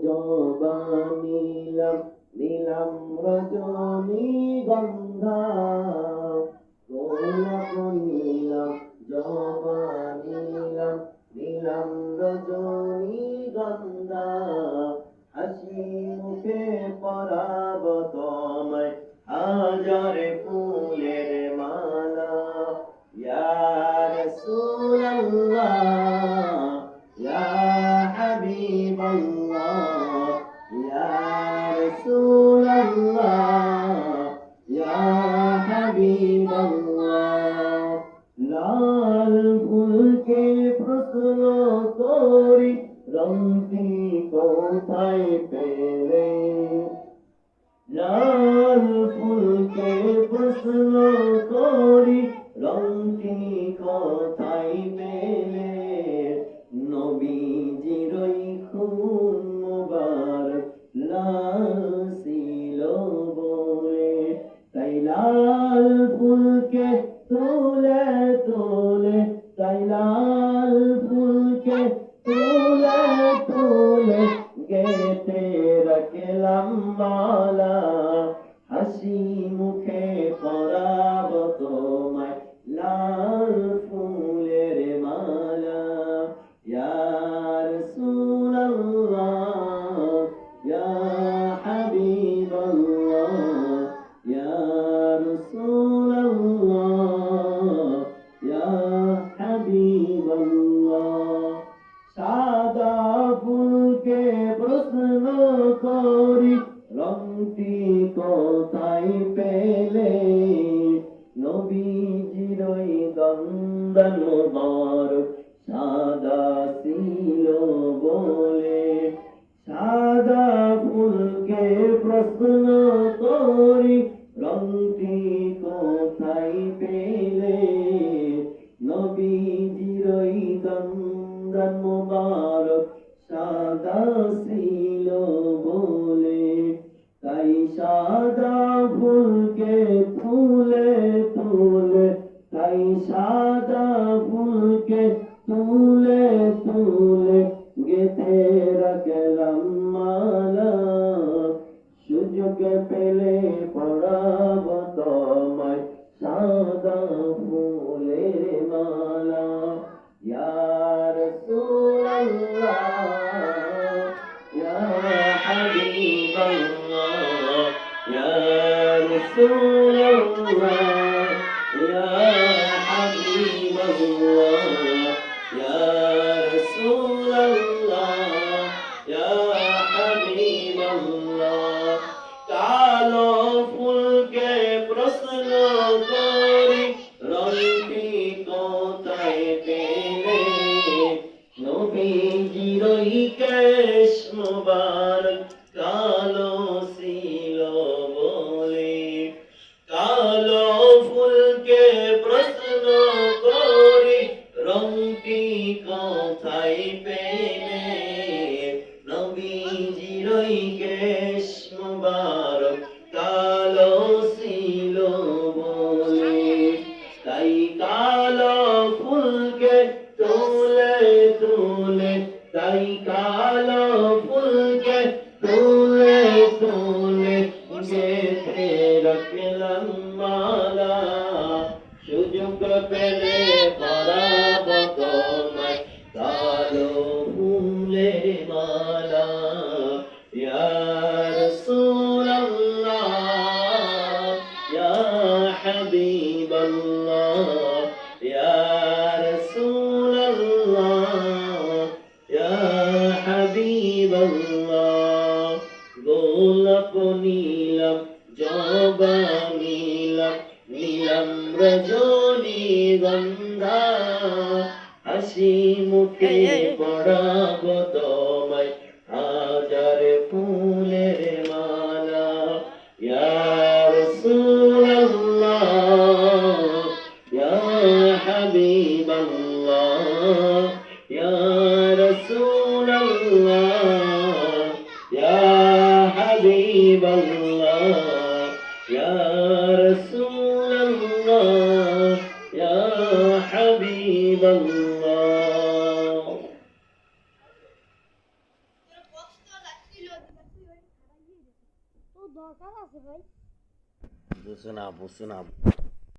জবা নীলাম নীলাম রজনীগন্ধা গোলাপ নীলাম জবা নীলাম নীলাম রজনীগন্ধা হাসি মুখে পরাব তোমায় হাজারে ফুলের মালা ইয়া রাসূলুল্লাহ ইয়া হাবিবাল্লাহ ইয়া রাসূলুল্লাহ ইয়া হাবিবাল্লাহ লাল ফুলকে প্রশ্ন করি রংটি কোথায় পেলে লাল ফুলকে প্রশ্ন করি রংটি কোথায় পেলে নবীজিরই খুন মুবারক লাল ছিল বলে তাই লাল ফুলকে তুলে তুলে তাই লাল ফুলকে তুলে তুলে গেতে রাখলাম মালা হাসি মুখে পরাব তোমায় লাল ফুলের মালা ইয়া রাসূলুল্লাহ ইয়া হাবিবাল্লাহ ইয়া রাসূলুল্লাহ ইয়া হাবিবাল্লাহ সাদা ফুলকে প্রশ্ন করি রংটি কোথায় পেলে নবীজিরই দন্দন মুবারক সাদা ছিল বলে সাদা ফুলকে প্রশ্ন করি রংটি কোথায় পেলে নবীজিরই দন্দন মুবারক সাদা ছিল বলে তাই সাদা ফুলকে তুলে তুলে তাই সাদা ফুলকে তুলে তুলে গেথে রাখলাম মালা সুযোগ পেলে পরাব তোমায় সাদা ফুলের মালা ইয়া রাসূলুল্লাহ ইয়া হাবিবাল্লাহ ইয়া রাসূলুল্লাহ ইয়া হাবিবাল্লাহ ইয়া রাসূলুল্লাহ ইয়া হাবিবাল্লাহ কালো ফুলকে প্রশ্ন করি রংটি কোথায় পেলে নবীজিরই কেশ মুবারক কালো ছিল বলে কালো ফুলকে প্রশ্ন করি রংটি কোথায় পেলে নবীজিরই কেশ মুবারক কালো ছিল বলে তাই কালো ফুলকে তুলে তুলে তাই কালো ফুলকে তুলে তুলে গেথে রাখলাম মালা সুযোগ পেলে পরাব তোমায় কালো ফুলের মালা ইয়া রাসূলুল্লাহ ইয়া হাবিবাল্লাহ ইয়া রাসূলুল্লাহ ইয়া হাবিবাল্লাহ গোলাপ নীলাম জবা নীলাম নীলাম রজনীগন্ধা হাসি মুখে পরাব তোমায় হাজার ফুলের মালা ইয়া রাসূলুল্লাহ ইয়া হাবিবাল্লাহ ইয়া রাসূলুল্লাহ ইয়া হাবিবাল্লাহ ইয়া রাসূলুল্লাহ ইয়া হাবিবাল্লাহ দরকার আছে ভাই। বুঝছো না